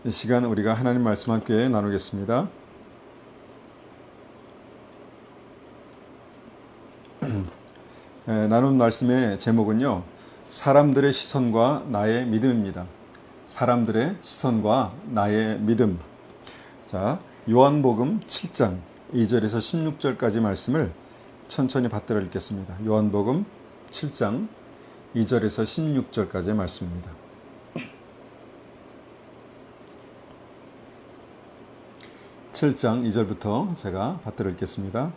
이 시간 우리가 하나님 말씀 함께 나누겠습니다. 나눈 말씀의 제목은요, 사람들의 시선과 나의 믿음입니다. 사람들의 시선과 나의 믿음. 자, 요한복음 7장 2절에서 16절까지 말씀을 천천히 받들어 읽겠습니다. 요한복음 7장 2절에서 16절까지의 말씀입니다. (7장) 2절부터 제가 받들어 읽겠습니다.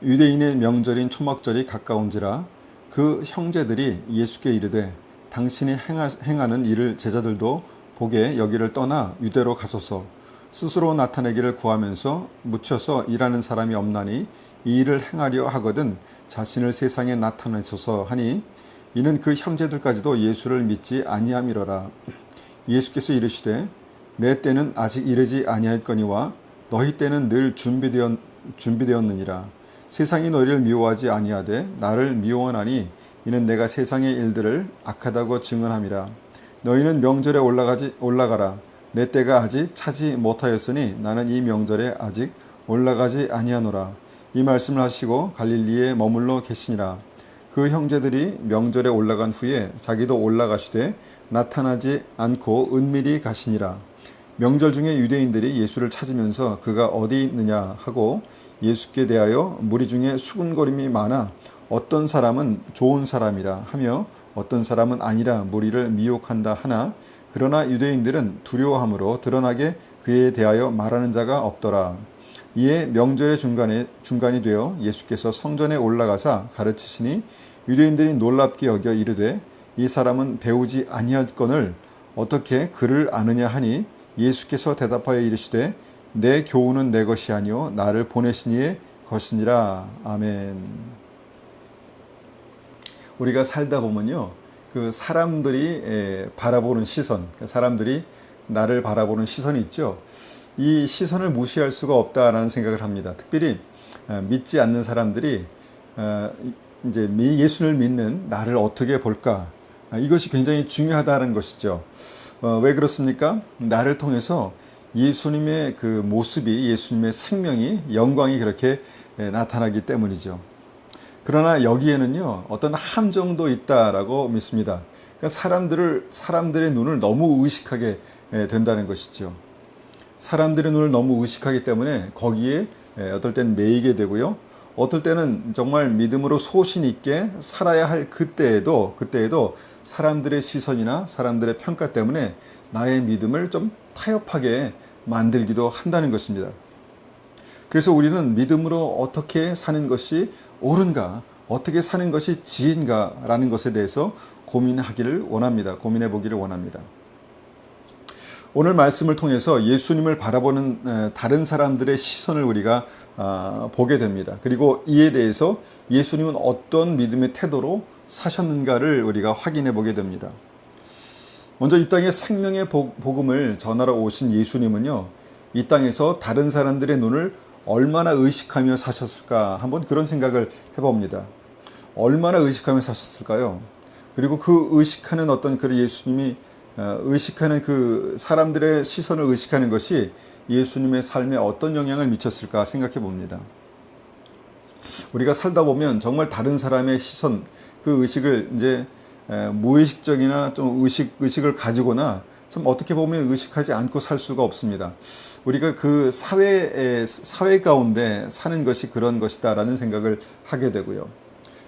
유대인의 명절인 초막절이 가까운지라 그 형제들이 예수께 이르되 당신이 행하는 일을 제자들도 보게 여기를 떠나 유대로 가소서. 스스로 나타내기를 구하면서 묻혀서 일하는 사람이 없나니 이 일을 행하려 하거든 자신을 세상에 나타내소서 하니, 이는 그 형제들까지도 예수를 믿지 아니함이로라. 예수께서 이르시되 내 때는 아직 이르지 아니하였거니와 너희 때는 늘 준비되었느니라. 세상이 너희를 미워하지 아니하되 나를 미워하나니 이는 내가 세상의 일들을 악하다고 증언함이라. 너희는 명절에 올라가라. 내 때가 아직 차지 못하였으니 나는 이 명절에 아직 올라가지 아니하노라. 이 말씀을 하시고 갈릴리에 머물러 계시니라. 그 형제들이 명절에 올라간 후에 자기도 올라가시되 나타나지 않고 은밀히 가시니라. 명절 중에 유대인들이 예수를 찾으면서 그가 어디 있느냐 하고 예수께 대하여 무리 중에 수군거림이 많아 어떤 사람은 좋은 사람이라 하며 어떤 사람은 아니라 무리를 미혹한다 하나, 그러나 유대인들은 두려워함으로 드러나게 그에 대하여 말하는 자가 없더라. 이에 명절의 중간이 되어 예수께서 성전에 올라가사 가르치시니 유대인들이 놀랍게 여겨 이르되 이 사람은 배우지 아니하거늘 어떻게 그를 아느냐 하니, 예수께서 대답하여 이르시되 내 교훈은 내 것이 아니요 나를 보내신 이의 것이니라. 아멘. 우리가 살다 보면요, 그 사람들이 바라보는 시선, 사람들이 나를 바라보는 시선이 있죠. 이 시선을 무시할 수가 없다라는 생각을 합니다. 특별히 믿지 않는 사람들이 이제 예수를 믿는 나를 어떻게 볼까, 이것이 굉장히 중요하다는 것이죠. 왜 그렇습니까? 나를 통해서 예수님의 그 모습이, 예수님의 생명이, 영광이 그렇게 나타나기 때문이죠. 그러나 여기에는요, 어떤 함정도 있다라고 믿습니다. 그러니까 사람들의 눈을 너무 의식하게 된다는 것이죠. 사람들의 눈을 너무 의식하기 때문에 거기에 어떨 때는 매이게 되고요. 어떨 때는 정말 믿음으로 소신 있게 살아야 할 그때에도 사람들의 시선이나 사람들의 평가 때문에 나의 믿음을 좀 타협하게 만들기도 한다는 것입니다. 그래서 우리는 믿음으로 어떻게 사는 것이 옳은가, 어떻게 사는 것이 지혜인가 라는 것에 대해서 고민해 보기를 원합니다. 오늘 말씀을 통해서 예수님을 바라보는 다른 사람들의 시선을 우리가 보게 됩니다. 그리고 이에 대해서 예수님은 어떤 믿음의 태도로 사셨는가를 우리가 확인해 보게 됩니다. 먼저 이 땅에 생명의 복음을 전하러 오신 예수님은요, 이 땅에서 다른 사람들의 눈을 얼마나 의식하며 사셨을까, 한번 그런 생각을 해봅니다. 얼마나 의식하며 사셨을까요? 그리고 그 의식하는 어떤 그 예수님이 의식하는 그 사람들의 시선을 의식하는 것이 예수님의 삶에 어떤 영향을 미쳤을까 생각해 봅니다. 우리가 살다 보면 정말 다른 사람의 시선, 그 의식을 이제 무의식적이나 좀 의식을 가지거나 참 어떻게 보면 의식하지 않고 살 수가 없습니다. 우리가 그 사회 가운데 사는 것이 그런 것이다라는 생각을 하게 되고요.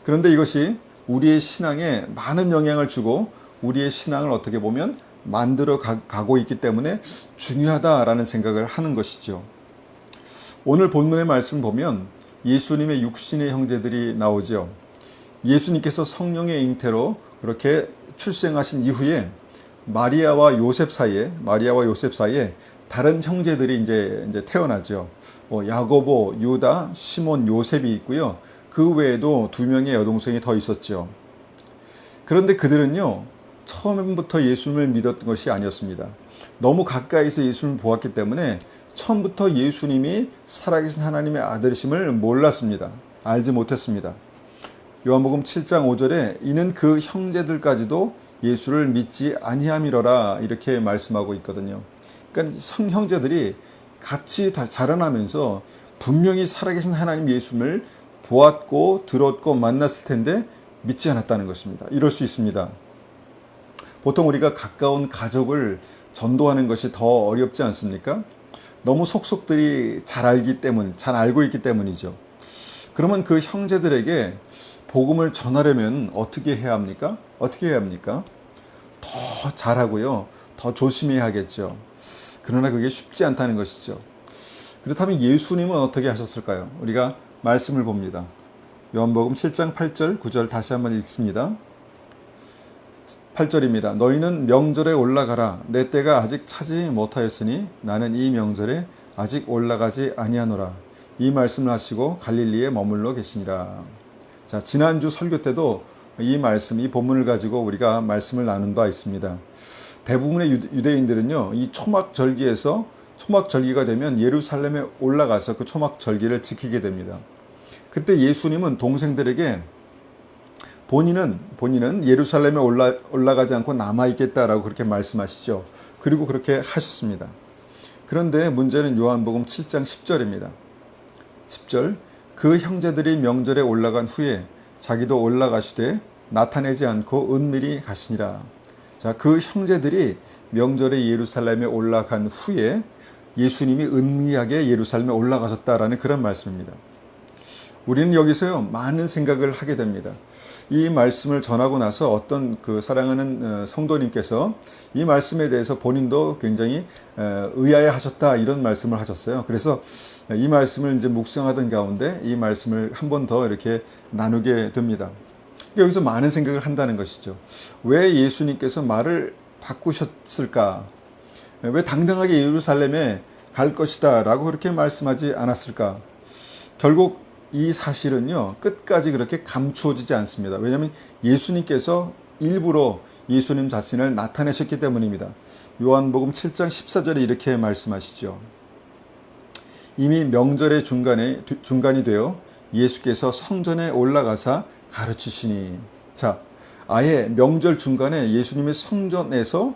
그런데 이것이 우리의 신앙에 많은 영향을 주고 우리의 신앙을 어떻게 보면 만들어 가고 있기 때문에 중요하다라는 생각을 하는 것이죠. 오늘 본문의 말씀 보면 예수님의 육신의 형제들이 나오죠. 예수님께서 성령의 잉태로 그렇게 출생하신 이후에 마리아와 요셉 사이에 다른 형제들이 이제 태어나죠. 야고보, 유다, 시몬, 요셉이 있고요. 그 외에도 2명의 여동생이 더 있었죠. 그런데 그들은요, 처음부터 예수님을 믿었던 것이 아니었습니다. 너무 가까이서 예수님을 보았기 때문에 처음부터 예수님이 살아계신 하나님의 아들이심을 몰랐습니다. 알지 못했습니다. 요한복음 7장 5절에 이는 그 형제들까지도 예수를 믿지 아니함이로라 이렇게 말씀하고 있거든요. 그러니까 형제들이 같이 다 자라나면서 분명히 살아계신 하나님 예수님을 보았고 들었고 만났을 텐데 믿지 않았다는 것입니다. 이럴 수 있습니다. 보통 우리가 가까운 가족을 전도하는 것이 더 어렵지 않습니까? 너무 속속들이 잘 알고 있기 때문이죠. 그러면 그 형제들에게 복음을 전하려면 어떻게 해야 합니까? 더 잘하고요. 더 조심해야 하겠죠. 그러나 그게 쉽지 않다는 것이죠. 그렇다면 예수님은 어떻게 하셨을까요? 우리가 말씀을 봅니다. 요한복음 7장 8절 9절 다시 한번 읽습니다. 8절입니다. 너희는 명절에 올라가라. 내 때가 아직 차지 못하였으니 나는 이 명절에 아직 올라가지 아니하노라. 이 말씀을 하시고 갈릴리에 머물러 계시니라. 자, 지난주 설교 때도 이 말씀, 이 본문을 가지고 우리가 말씀을 나눈 바 있습니다. 대부분의 유대인들은요, 이 초막절기가 되면 예루살렘에 올라가서 그 초막절기를 지키게 됩니다. 그때 예수님은 동생들에게 본인은 예루살렘에 올라가지 않고 남아있겠다라고 그렇게 말씀하시죠. 그리고 그렇게 하셨습니다. 그런데 문제는 요한복음 7장 10절입니다. 10절, 그 형제들이 명절에 올라간 후에 자기도 올라가시되 나타내지 않고 은밀히 가시니라. 자, 그 형제들이 명절에 예루살렘에 올라간 후에 예수님이 은밀하게 예루살렘에 올라가셨다라는 그런 말씀입니다. 우리는 여기서요, 많은 생각을 하게 됩니다. 이 말씀을 전하고 나서 어떤 그 사랑하는 성도님께서 이 말씀에 대해서 본인도 굉장히 의아해 하셨다, 이런 말씀을 하셨어요. 그래서 이 말씀을 이제 묵상하던 가운데 이 말씀을 한 번 더 이렇게 나누게 됩니다. 여기서 많은 생각을 한다는 것이죠. 왜 예수님께서 말을 바꾸셨을까? 왜 당당하게 예루살렘에 갈 것이다 라고 그렇게 말씀하지 않았을까? 결국 이 사실은요, 끝까지 그렇게 감추어지지 않습니다. 왜냐하면 예수님께서 일부러 예수님 자신을 나타내셨기 때문입니다. 요한복음 7장 14절에 이렇게 말씀하시죠. 이미 명절의 중간이 되어 예수께서 성전에 올라가사 가르치시니. 자, 아예 명절 중간에 예수님의 성전에서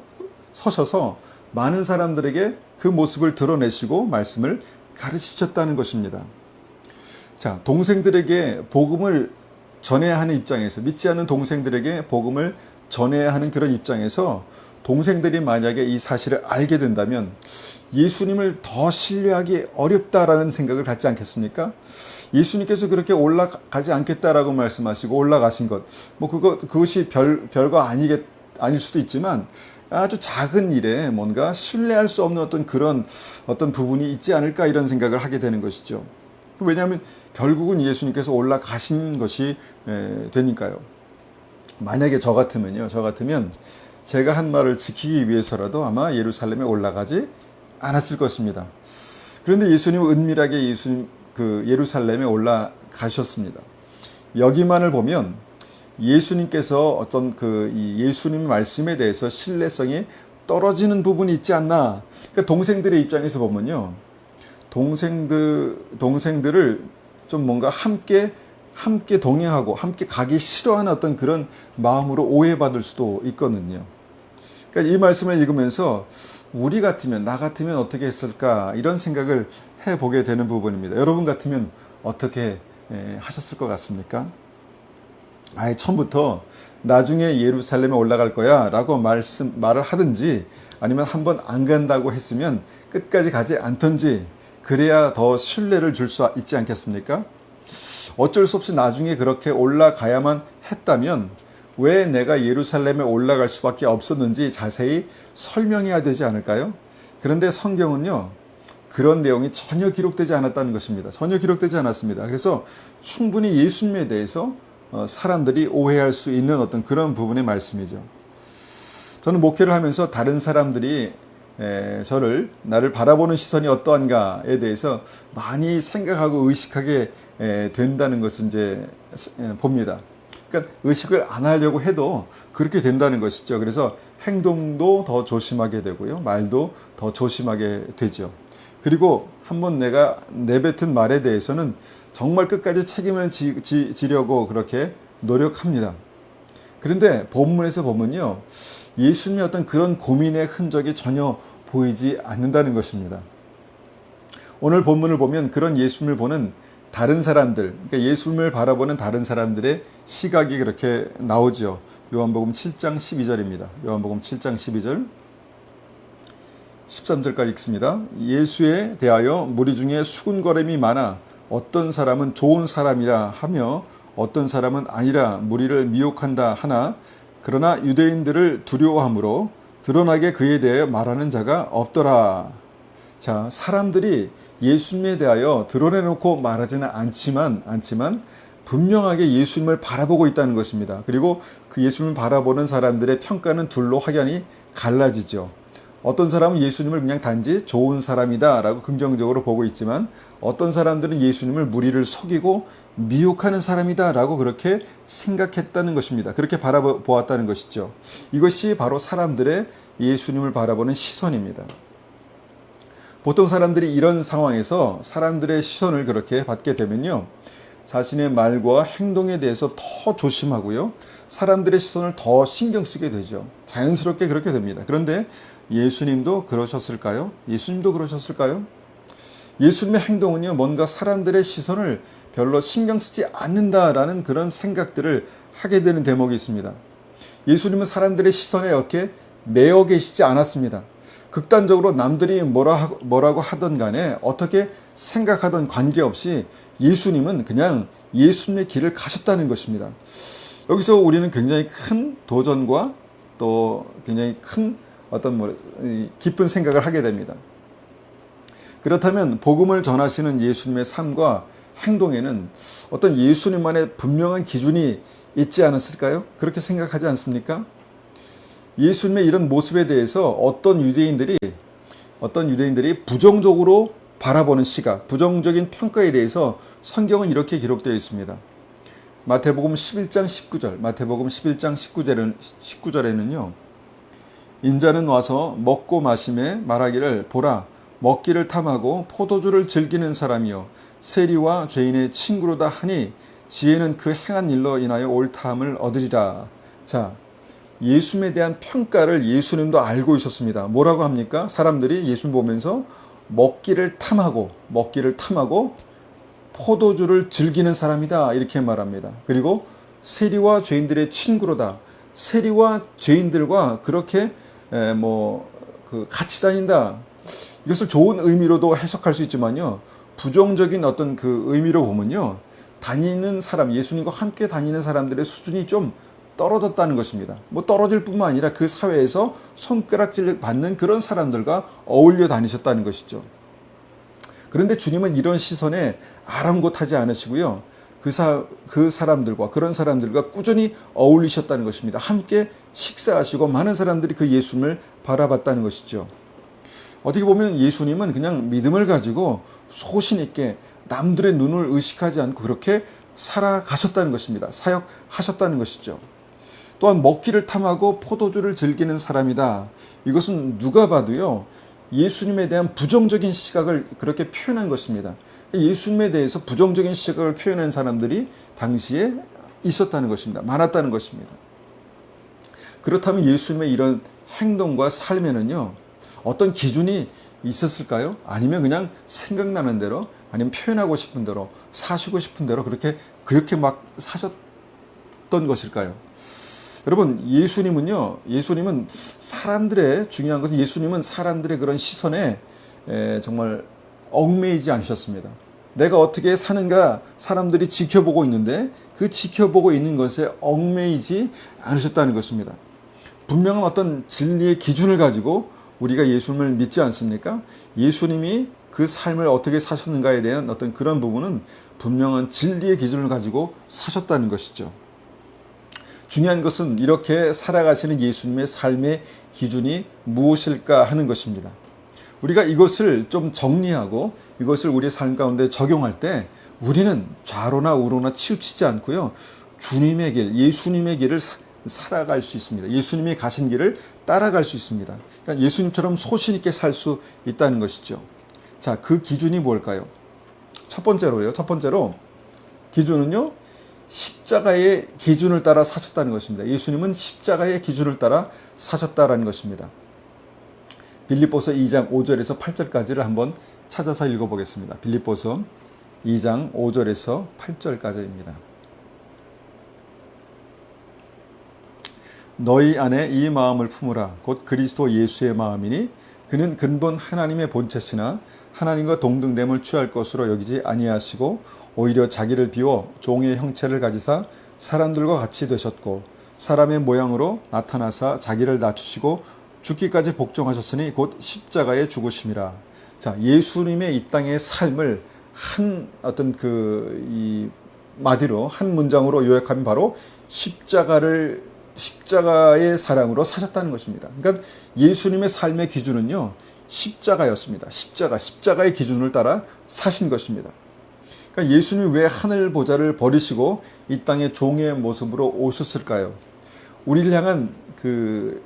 서셔서 많은 사람들에게 그 모습을 드러내시고 말씀을 가르치셨다는 것입니다. 자, 동생들에게 복음을 전해야 하는 입장에서, 믿지 않는 동생들에게 복음을 전해야 하는 그런 입장에서 동생들이 만약에 이 사실을 알게 된다면 예수님을 더 신뢰하기 어렵다라는 생각을 갖지 않겠습니까? 예수님께서 그렇게 올라가지 않겠다라고 말씀하시고 올라가신 것, 그것이 별거 아닐 수도 있지만 아주 작은 일에 뭔가 신뢰할 수 없는 어떤 부분이 있지 않을까, 이런 생각을 하게 되는 것이죠. 왜냐하면 결국은 예수님께서 올라가신 것이 되니까요. 만약에 저 같으면 제가 한 말을 지키기 위해서라도 아마 예루살렘에 올라가지 않았을 것입니다. 그런데 예수님은 은밀하게 예루살렘에 올라가셨습니다. 여기만을 보면 예수님께서 이 예수님 말씀에 대해서 신뢰성이 떨어지는 부분이 있지 않나. 그러니까 동생들의 입장에서 보면요, 동생들을 좀 뭔가 함께 동행하고 함께 가기 싫어하는 어떤 그런 마음으로 오해받을 수도 있거든요. 그러니까 이 말씀을 읽으면서 나 같으면 어떻게 했을까, 이런 생각을 해보게 되는 부분입니다. 여러분 같으면 어떻게 하셨을 것 같습니까? 아예 처음부터 나중에 예루살렘에 올라갈 거야 라고 말을 하든지, 아니면 한번 안 간다고 했으면 끝까지 가지 않든지, 그래야 더 신뢰를 줄 수 있지 않겠습니까? 어쩔 수 없이 나중에 그렇게 올라가야만 했다면 왜 내가 예루살렘에 올라갈 수밖에 없었는지 자세히 설명해야 되지 않을까요? 그런데 성경은요, 그런 내용이 전혀 기록되지 않았다는 것입니다. 전혀 기록되지 않았습니다. 그래서 충분히 예수님에 대해서 사람들이 오해할 수 있는 어떤 그런 부분의 말씀이죠. 저는 목회를 하면서 다른 사람들이 나를 바라보는 시선이 어떠한가에 대해서 많이 생각하고 의식하게 된다는 것을 이제 봅니다. 그러니까 의식을 안 하려고 해도 그렇게 된다는 것이죠. 그래서 행동도 더 조심하게 되고요, 말도 더 조심하게 되죠. 그리고 한번 내가 내뱉은 말에 대해서는 정말 끝까지 책임을 지려고 그렇게 노력합니다. 그런데 본문에서 보면요, 예수님의 어떤 그런 고민의 흔적이 전혀 보이지 않는다는 것입니다. 오늘 본문을 보면 그런 예수님을 보는 다른 사람들, 그러니까 예수님을 바라보는 다른 사람들의 시각이 그렇게 나오죠. 요한복음 7장 12절입니다. 요한복음 7장 12절 13절까지 읽습니다. 예수에 대하여 무리 중에 수군거림이 많아 어떤 사람은 좋은 사람이라 하며 어떤 사람은 아니라 무리를 미혹한다 하나 그러나 유대인들을 두려워함으로 드러나게 그에 대해 말하는 자가 없더라. 자, 사람들이 예수님에 대하여 드러내놓고 말하지는 않지만 분명하게 예수님을 바라보고 있다는 것입니다. 그리고 그 예수님을 바라보는 사람들의 평가는 둘로 확연히 갈라지죠. 어떤 사람은 예수님을 그냥 단지 좋은 사람이다 라고 긍정적으로 보고 있지만 어떤 사람들은 예수님을 무리를 속이고 미혹하는 사람이다 라고 그렇게 생각했다는 것입니다. 그렇게 바라보았다는 것이죠. 이것이 바로 사람들의 예수님을 바라보는 시선입니다. 보통 사람들이 이런 상황에서 사람들의 시선을 그렇게 받게 되면요, 자신의 말과 행동에 대해서 더 조심하고요, 사람들의 시선을 더 신경 쓰게 되죠. 자연스럽게 그렇게 됩니다. 그런데 예수님도 그러셨을까요? 예수님도 그러셨을까요? 예수님의 행동은요, 뭔가 사람들의 시선을 별로 신경 쓰지 않는다라는 그런 생각들을 하게 되는 대목이 있습니다. 예수님은 사람들의 시선에 이렇게 매여 계시지 않았습니다. 극단적으로 남들이 뭐라고 하던 간에 어떻게 생각하던 관계없이 예수님은 그냥 예수님의 길을 가셨다는 것입니다. 여기서 우리는 굉장히 큰 도전과 또 굉장히 큰 어떤 깊은 생각을 하게 됩니다. 그렇다면 복음을 전하시는 예수님의 삶과 행동에는 어떤 예수님만의 분명한 기준이 있지 않았을까요? 그렇게 생각하지 않습니까? 예수님의 이런 모습에 대해서 어떤 유대인들이 부정적으로 바라보는 시각, 부정적인 평가에 대해서 성경은 이렇게 기록되어 있습니다. 마태복음 11장 19절에는요. 인자는 와서 먹고 마심에 말하기를 보라 먹기를 탐하고 포도주를 즐기는 사람이요 세리와 죄인의 친구로다 하니 지혜는 그 행한 일로 인하여 옳다함을 얻으리라. 자, 예수님에 대한 평가를 예수님도 알고 있었습니다. 뭐라고 합니까? 사람들이 예수님 보면서 먹기를 탐하고 포도주를 즐기는 사람이다 이렇게 말합니다. 그리고 세리와 죄인들의 친구로다. 세리와 죄인들과 그렇게 같이 다닌다. 이것을 좋은 의미로도 해석할 수 있지만요, 부정적인 어떤 그 의미로 보면요, 예수님과 함께 다니는 사람들의 수준이 좀 떨어졌다는 것입니다. 떨어질 뿐만 아니라 그 사회에서 손가락질 받는 그런 사람들과 어울려 다니셨다는 것이죠. 그런데 주님은 이런 시선에 아랑곳하지 않으시고요, 그런 사람들과 꾸준히 어울리셨다는 것입니다. 함께 식사하시고 많은 사람들이 그 예수님을 바라봤다는 것이죠. 어떻게 보면 예수님은 그냥 믿음을 가지고 소신 있게 남들의 눈을 의식하지 않고 그렇게 살아가셨다는 것입니다. 사역하셨다는 것이죠. 또한 먹기를 탐하고 포도주를 즐기는 사람이다. 이것은 누가 봐도요, 예수님에 대한 부정적인 시각을 그렇게 표현한 것입니다. 예수님에 대해서 부정적인 시각을 표현한 사람들이 당시에 있었다는 것입니다. 많았다는 것입니다. 그렇다면 예수님의 이런 행동과 삶에는요, 어떤 기준이 있었을까요? 아니면 그냥 생각나는 대로, 아니면 표현하고 싶은 대로, 사시고 싶은 대로 그렇게 막 사셨던 것일까요? 여러분, 예수님은 중요한 것은 예수님은 사람들의 그런 시선에 정말 얽매이지 않으셨습니다. 내가 어떻게 사는가 사람들이 지켜보고 있는데 그 지켜보고 있는 것에 얽매이지 않으셨다는 것입니다. 분명한 어떤 진리의 기준을 가지고 우리가 예수님을 믿지 않습니까? 예수님이 그 삶을 어떻게 사셨는가에 대한 어떤 그런 부분은 분명한 진리의 기준을 가지고 사셨다는 것이죠. 중요한 것은 이렇게 살아가시는 예수님의 삶의 기준이 무엇일까 하는 것입니다. 우리가 이것을 좀 정리하고 이것을 우리의 삶 가운데 적용할 때 우리는 좌로나 우로나 치우치지 않고요, 주님의 길, 예수님의 길을 살아갈 수 있습니다. 예수님이 가신 길을 따라갈 수 있습니다. 그러니까 예수님처럼 소신 있게 살 수 있다는 것이죠. 자, 그 기준이 뭘까요? 첫 번째로 기준은요, 십자가의 기준을 따라 사셨다는 것입니다. 예수님은 십자가의 기준을 따라 사셨다라는 것입니다. 빌립보서 2장 5절에서 8절까지를 한번 찾아서 읽어보겠습니다. 빌립보서 2장 5절에서 8절까지입니다. 너희 안에 이 마음을 품으라. 곧 그리스도 예수의 마음이니 그는 근본 하나님의 본체시나 하나님과 동등됨을 취할 것으로 여기지 아니하시고 오히려 자기를 비워 종의 형체를 가지사 사람들과 같이 되셨고 사람의 모양으로 나타나사 자기를 낮추시고 죽기까지 복종하셨으니 곧 십자가에 죽으심이라. 자, 예수님의 이 땅의 삶을 한 어떤 이 마디로 한 문장으로 요약하면 바로 십자가의 사랑으로 사셨다는 것입니다. 그러니까 예수님의 삶의 기준은요, 십자가였습니다. 십자가의 기준을 따라 사신 것입니다. 그러니까 예수님이 왜 하늘 보좌를 버리시고 이 땅에 종의 모습으로 오셨을까요? 우리를 향한 그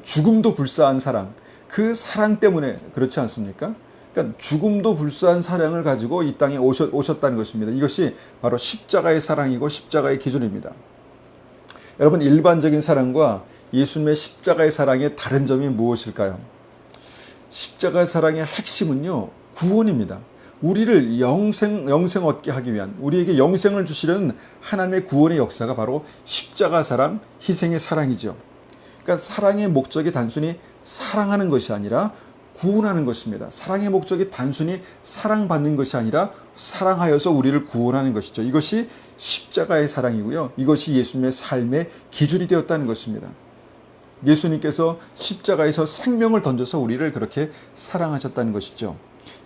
죽음도 불사한 사랑, 그 사랑 때문에 그렇지 않습니까? 그러니까 죽음도 불사한 사랑을 가지고 이 땅에 오셨다는 것입니다. 이것이 바로 십자가의 사랑이고 십자가의 기준입니다. 여러분, 일반적인 사랑과 예수님의 십자가의 사랑의 다른 점이 무엇일까요? 십자가의 사랑의 핵심은요, 구원입니다. 우리를 영생 얻게 하기 위한, 우리에게 영생을 주시려는 하나님의 구원의 역사가 바로 십자가 사랑, 희생의 사랑이죠. 그러니까 사랑의 목적이 단순히 사랑하는 것이 아니라 구원하는 것입니다. 사랑의 목적이 단순히 사랑받는 것이 아니라 사랑하여서 우리를 구원하는 것이죠. 이것이 십자가의 사랑이고요. 이것이 예수님의 삶의 기준이 되었다는 것입니다. 예수님께서 십자가에서 생명을 던져서 우리를 그렇게 사랑하셨다는 것이죠.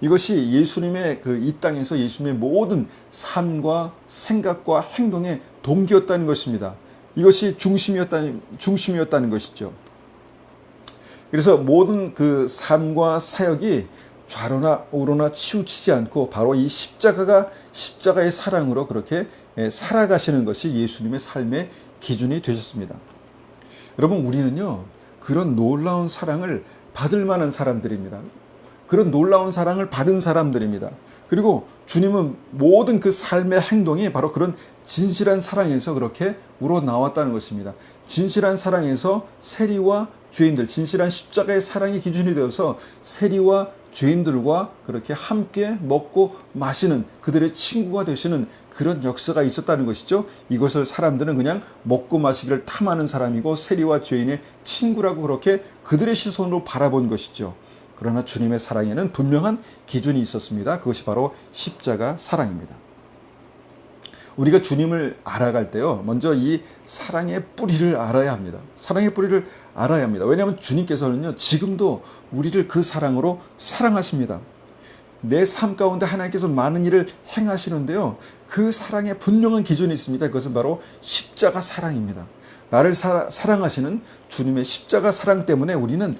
이것이 예수님의 이 땅에서 예수님의 모든 삶과 생각과 행동의 동기였다는 것입니다. 이것이 중심이었다는 것이죠. 그래서 모든 그 삶과 사역이 좌로나 우로나 치우치지 않고 바로 이 십자가의 사랑으로 그렇게 살아가시는 것이 예수님의 삶의 기준이 되셨습니다. 여러분, 우리는요, 그런 놀라운 사랑을 받을 만한 사람들입니다. 그런 놀라운 사랑을 받은 사람들입니다. 그리고 주님은 모든 그 삶의 행동이 바로 그런 진실한 사랑에서 그렇게 우러나왔다는 것입니다. 진실한 사랑에서 세리와 죄인들, 진실한 십자가의 사랑이 기준이 되어서 세리와 죄인들과 그렇게 함께 먹고 마시는, 그들의 친구가 되시는 그런 역사가 있었다는 것이죠. 이것을 사람들은 그냥 먹고 마시기를 탐하는 사람이고 세리와 죄인의 친구라고 그렇게 그들의 시선으로 바라본 것이죠. 그러나 주님의 사랑에는 분명한 기준이 있었습니다. 그것이 바로 십자가 사랑입니다. 우리가 주님을 알아갈 때요, 먼저 이 사랑의 뿌리를 알아야 합니다. 사랑의 뿌리를 알아야 합니다. 왜냐하면 주님께서는요, 지금도 우리를 그 사랑으로 사랑하십니다. 내 삶 가운데 하나님께서 많은 일을 행하시는데요, 그 사랑에 분명한 기준이 있습니다. 그것은 바로 십자가 사랑입니다. 나를 사랑하시는 주님의 십자가 사랑 때문에 우리는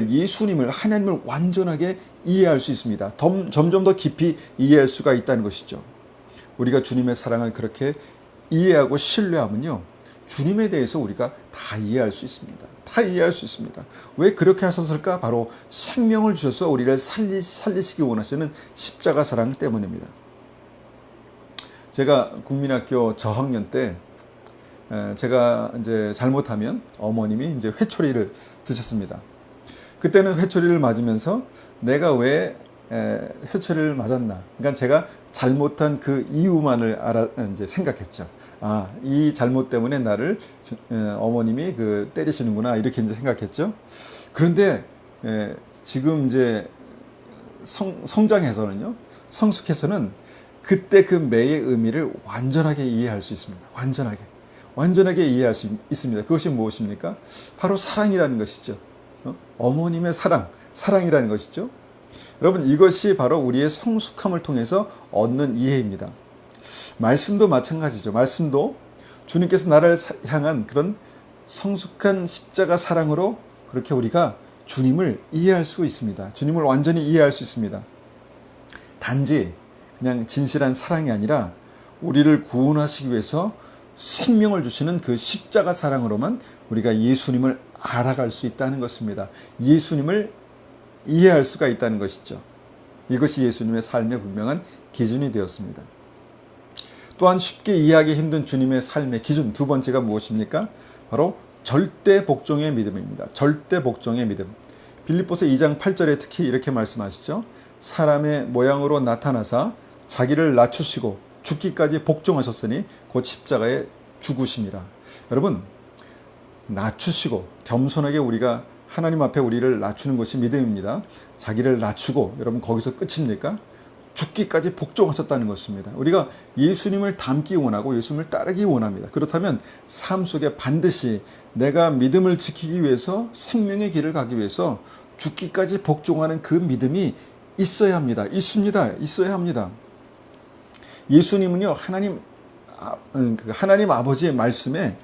예수님을, 하나님을 완전하게 이해할 수 있습니다. 점점 더 깊이 이해할 수가 있다는 것이죠. 우리가 주님의 사랑을 그렇게 이해하고 신뢰하면요, 주님에 대해서 우리가 다 이해할 수 있습니다. 다 이해할 수 있습니다. 왜 그렇게 하셨을까? 바로 생명을 주셔서 우리를 살리시기 원하시는 십자가 사랑 때문입니다. 제가 국민학교 저학년 때 제가 이제 잘못하면 어머님이 이제 회초리를 드셨습니다. 그때는 회초리를 맞으면서 내가 왜 회초리를 맞았나? 그러니까 제가 잘못한 그 이유만을 이제 생각했죠. 아, 이 잘못 때문에 나를 어머님이 때리시는구나, 이렇게 이제 생각했죠. 그런데 지금 이제 성장해서는요, 성숙해서는 그때 그 매의 의미를 완전하게 이해할 수 있습니다. 완전하게 이해할 수 있습니다. 그것이 무엇입니까? 바로 사랑이라는 것이죠. 어머님의 사랑이라는 것이죠. 여러분, 이것이 바로 우리의 성숙함을 통해서 얻는 이해입니다. 말씀도 마찬가지죠. 말씀도 주님께서 나를 향한 그런 성숙한 십자가 사랑으로 그렇게 우리가 주님을 이해할 수 있습니다. 주님을 완전히 이해할 수 있습니다. 단지 그냥 진실한 사랑이 아니라 우리를 구원하시기 위해서 생명을 주시는 그 십자가 사랑으로만 우리가 예수님을 알아갈 수 있다는 것입니다. 예수님을 이해할 수가 있다는 것이죠. 이것이 예수님의 삶의 분명한 기준이 되었습니다. 또한 쉽게 이해하기 힘든 주님의 삶의 기준, 두 번째가 무엇입니까? 바로 절대 복종의 믿음입니다. 절대 복종의 믿음. 빌립보서 2장 8절에 특히 이렇게 말씀하시죠. 사람의 모양으로 나타나사 자기를 낮추시고 죽기까지 복종하셨으니 곧 십자가에 죽으심이라. 여러분, 낮추시고 겸손하게 우리가 하나님 앞에 우리를 낮추는 것이 믿음입니다. 자기를 낮추고, 여러분 거기서 끝입니까? 죽기까지 복종하셨다는 것입니다. 우리가 예수님을 닮기 원하고 예수님을 따르기 원합니다. 그렇다면 삶 속에 반드시 내가 믿음을 지키기 위해서, 생명의 길을 가기 위해서 죽기까지 복종하는 그 믿음이 있어야 합니다. 있어야 합니다. 예수님은요, 하나님 아버지의 말씀에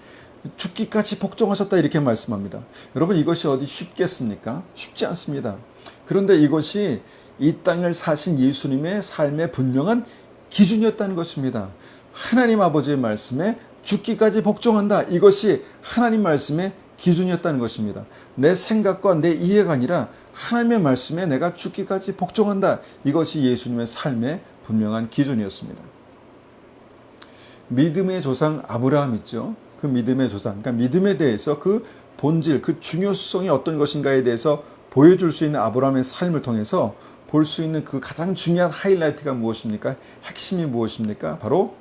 죽기까지 복종하셨다 이렇게 말씀합니다. 여러분, 이것이 어디 쉽겠습니까? 쉽지 않습니다. 그런데 이것이 이 땅을 사신 예수님의 삶의 분명한 기준이었다는 것입니다. 하나님 아버지의 말씀에 죽기까지 복종한다. 이것이 하나님 말씀의 기준이었다는 것입니다. 내 생각과 내 이해가 아니라 하나님의 말씀에 내가 죽기까지 복종한다. 이것이 예수님의 삶의 분명한 기준이었습니다. 믿음의 조상 아브라함 있죠. 그 믿음의 조상, 그러니까 믿음에 대해서 그 본질, 그 중요성이 어떤 것인가에 대해서 보여줄 수 있는 아브라함의 삶을 통해서 볼 수 있는 그 가장 중요한 하이라이트가 무엇입니까? 핵심이 무엇입니까? 바로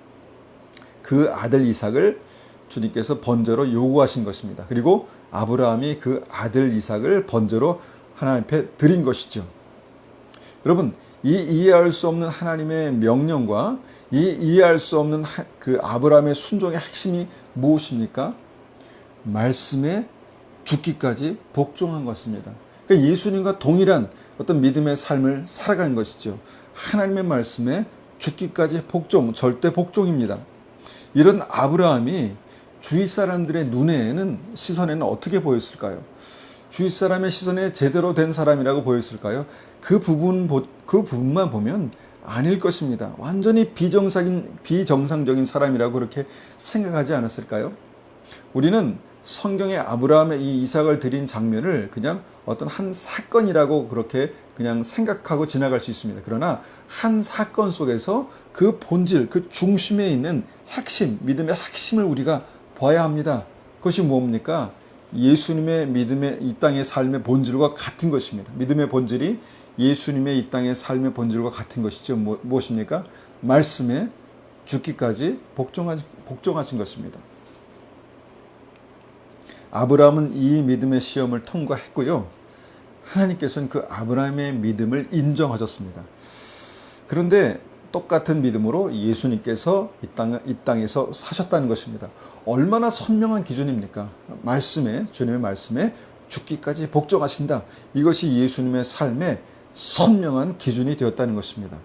그 아들 이삭을 주님께서 번제로 요구하신 것입니다. 그리고 아브라함이 그 아들 이삭을 번제로 하나님 앞에 드린 것이죠. 여러분, 이 이해할 수 없는 하나님의 명령과 이 이해할 수 없는 그 아브라함의 순종의 핵심이 무엇입니까? 말씀에 죽기까지 복종한 것입니다. 그러니까 예수님과 동일한 어떤 믿음의 삶을 살아간 것이죠. 하나님의 말씀에 죽기까지 복종, 절대 복종입니다. 이런 아브라함이 주위 사람들의 시선에는 어떻게 보였을까요? 주위 사람의 시선에 제대로 된 사람이라고 보였을까요? 그 부분만 보면 아닐 것입니다. 완전히 비정상적인 사람이라고 그렇게 생각하지 않았을까요? 우리는 성경에 아브라함의 이 이삭을 드린 장면을 그냥 어떤 한 사건이라고 그렇게 그냥 생각하고 지나갈 수 있습니다. 그러나 한 사건 속에서 그 본질, 그 중심에 있는 핵심, 믿음의 핵심을 우리가 봐야 합니다. 그것이 뭡니까? 예수님의 믿음의 이 땅의 삶의 본질과 같은 것입니다. 믿음의 본질이 예수님의 이 땅의 삶의 본질과 같은 것이죠. 무엇입니까? 말씀에 죽기까지 복종하신 것입니다. 아브라함은 이 믿음의 시험을 통과했고요. 하나님께서는 그 아브라함의 믿음을 인정하셨습니다. 그런데 똑같은 믿음으로 예수님께서 이 땅에서 사셨다는 것입니다. 얼마나 선명한 기준입니까? 주님의 말씀에 죽기까지 복종하신다. 이것이 예수님의 삶의 선명한 기준이 되었다는 것입니다.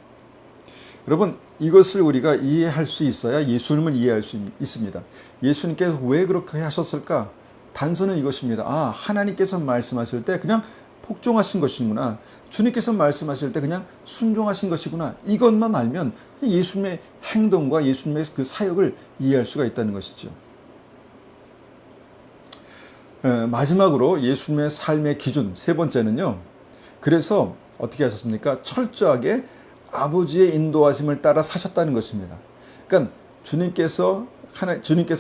여러분, 이것을 우리가 이해할 수 있어야 예수님을 이해할 수 있습니다. 예수님께서 왜 그렇게 하셨을까? 단서는 이것입니다. 하나님께서 말씀하실 때 그냥 복종하신 것이구나. 주님께서 말씀하실 때 그냥 순종하신 것이구나. 이것만 알면 예수님의 행동과 예수님의 그 사역을 이해할 수가 있다는 것이죠. 마지막으로 예수님의 삶의 기준, 세 번째는요. 그래서 어떻게 하셨습니까? 철저하게 아버지의 인도하심을 따라 사셨다는 것입니다. 그러니까 주님께서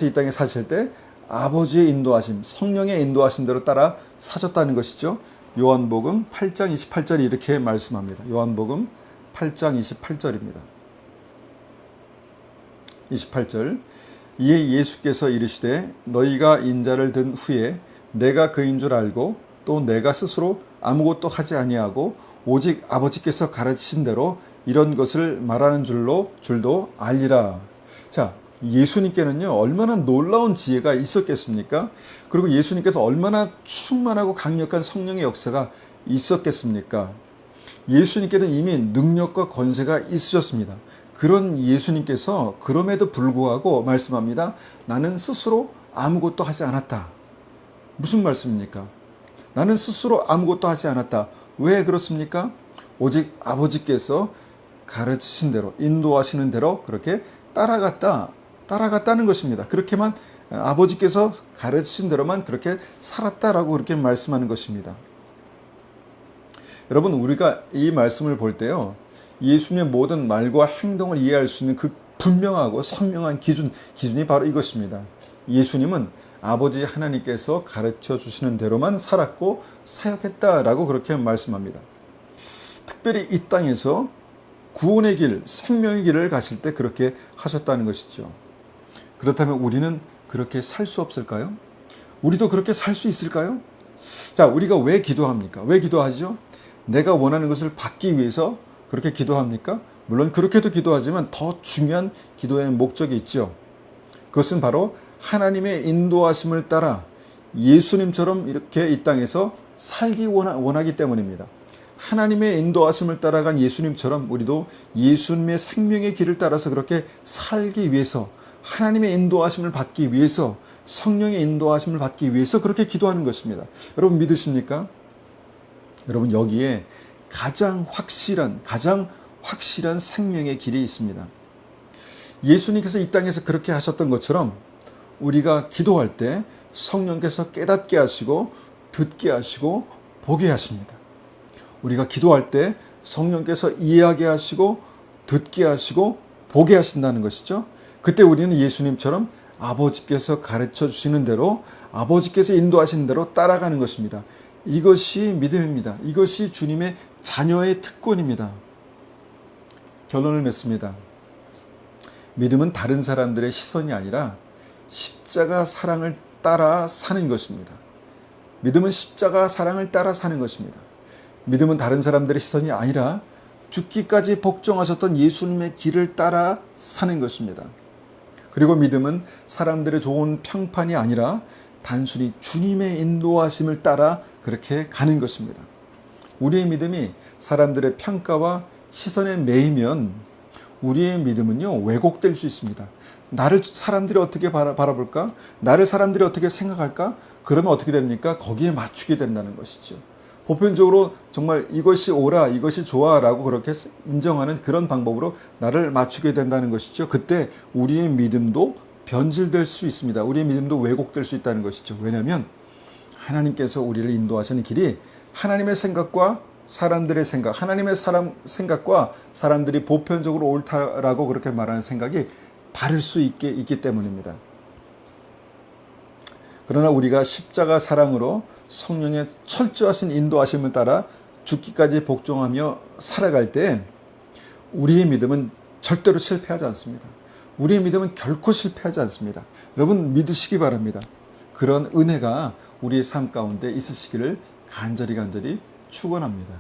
이 땅에 사실 때 아버지의 인도하심, 성령의 인도하심대로 따라 사셨다는 것이죠. 요한복음 8장 28절이 이렇게 말씀합니다. 요한복음 8장 28절입니다. 28절. 이에 예수께서 이르시되 너희가 인자를 든 후에 내가 그인 줄 알고 또 내가 스스로 아무것도 하지 아니하고 오직 아버지께서 가르치신 대로 이런 것을 말하는 줄도 알리라. 자, 예수님께는요, 얼마나 놀라운 지혜가 있었겠습니까? 그리고 예수님께서 얼마나 충만하고 강력한 성령의 역사가 있었겠습니까? 예수님께는 이미 능력과 권세가 있으셨습니다. 그런 예수님께서 그럼에도 불구하고 말씀합니다. 나는 스스로 아무것도 하지 않았다. 무슨 말씀입니까? 나는 스스로 아무것도 하지 않았다. 왜 그렇습니까? 오직 아버지께서 가르치신 대로, 인도하시는 대로 그렇게 따라갔다는 것입니다. 그렇게만 아버지께서 가르치신 대로만 그렇게 살았다라고 그렇게 말씀하는 것입니다. 여러분, 우리가 이 말씀을 볼 때요, 예수님의 모든 말과 행동을 이해할 수 있는 그 분명하고 선명한 기준이 바로 이것입니다. 예수님은 아버지 하나님께서 가르쳐 주시는 대로만 살았고 사역했다라고 그렇게 말씀합니다. 특별히 이 땅에서 구원의 길, 생명의 길을 가실 때 그렇게 하셨다는 것이죠. 그렇다면 우리는 그렇게 살 수 없을까요? 우리도 그렇게 살 수 있을까요? 자, 우리가 왜 기도합니까? 왜 기도하죠? 내가 원하는 것을 받기 위해서 그렇게 기도합니까? 물론 그렇게도 기도하지만 더 중요한 기도의 목적이 있죠. 그것은 바로 하나님의 인도하심을 따라 예수님처럼 이렇게 이 땅에서 살기 원하기 때문입니다. 하나님의 인도하심을 따라간 예수님처럼 우리도 예수님의 생명의 길을 따라서 그렇게 살기 위해서, 하나님의 인도하심을 받기 위해서, 성령의 인도하심을 받기 위해서 그렇게 기도하는 것입니다. 여러분 믿으십니까? 여러분 여기에 가장 확실한 생명의 길이 있습니다. 예수님께서 이 땅에서 그렇게 하셨던 것처럼 우리가 기도할 때 성령께서 깨닫게 하시고 듣게 하시고 보게 하십니다. 우리가 기도할 때 성령께서 이해하게 하시고 듣게 하시고 보게 하신다는 것이죠. 그때 우리는 예수님처럼 아버지께서 가르쳐 주시는 대로, 아버지께서 인도하시는 대로 따라가는 것입니다. 이것이 믿음입니다. 이것이 주님의 자녀의 특권입니다. 결론을 맺습니다. 믿음은 다른 사람들의 시선이 아니라 십자가 사랑을 따라 사는 것입니다. 믿음은 십자가 사랑을 따라 사는 것입니다. 믿음은 다른 사람들의 시선이 아니라 죽기까지 복종하셨던 예수님의 길을 따라 사는 것입니다. 그리고 믿음은 사람들의 좋은 평판이 아니라 단순히 주님의 인도하심을 따라 그렇게 가는 것입니다. 우리의 믿음이 사람들의 평가와 시선에 매이면 우리의 믿음은요, 왜곡될 수 있습니다. 나를 사람들이 어떻게 바라볼까? 나를 사람들이 어떻게 생각할까? 그러면 어떻게 됩니까? 거기에 맞추게 된다는 것이죠. 보편적으로 정말 이것이 옳아, 이것이 좋아라고 그렇게 인정하는 그런 방법으로 나를 맞추게 된다는 것이죠. 그때 우리의 믿음도 변질될 수 있습니다. 우리의 믿음도 왜곡될 수 있다는 것이죠. 왜냐하면 하나님께서 우리를 인도하시는 길이 하나님의 생각과 사람들의 생각, 하나님의 생각과 사람들이 보편적으로 옳다라고 그렇게 말하는 생각이 다를 수 있기 때문입니다. 그러나 우리가 십자가 사랑으로 성령의 철저하신 인도하심을 따라 죽기까지 복종하며 살아갈 때 우리의 믿음은 절대로 실패하지 않습니다. 우리의 믿음은 결코 실패하지 않습니다. 여러분 믿으시기 바랍니다. 그런 은혜가 우리의 삶 가운데 있으시기를 간절히 축원합니다.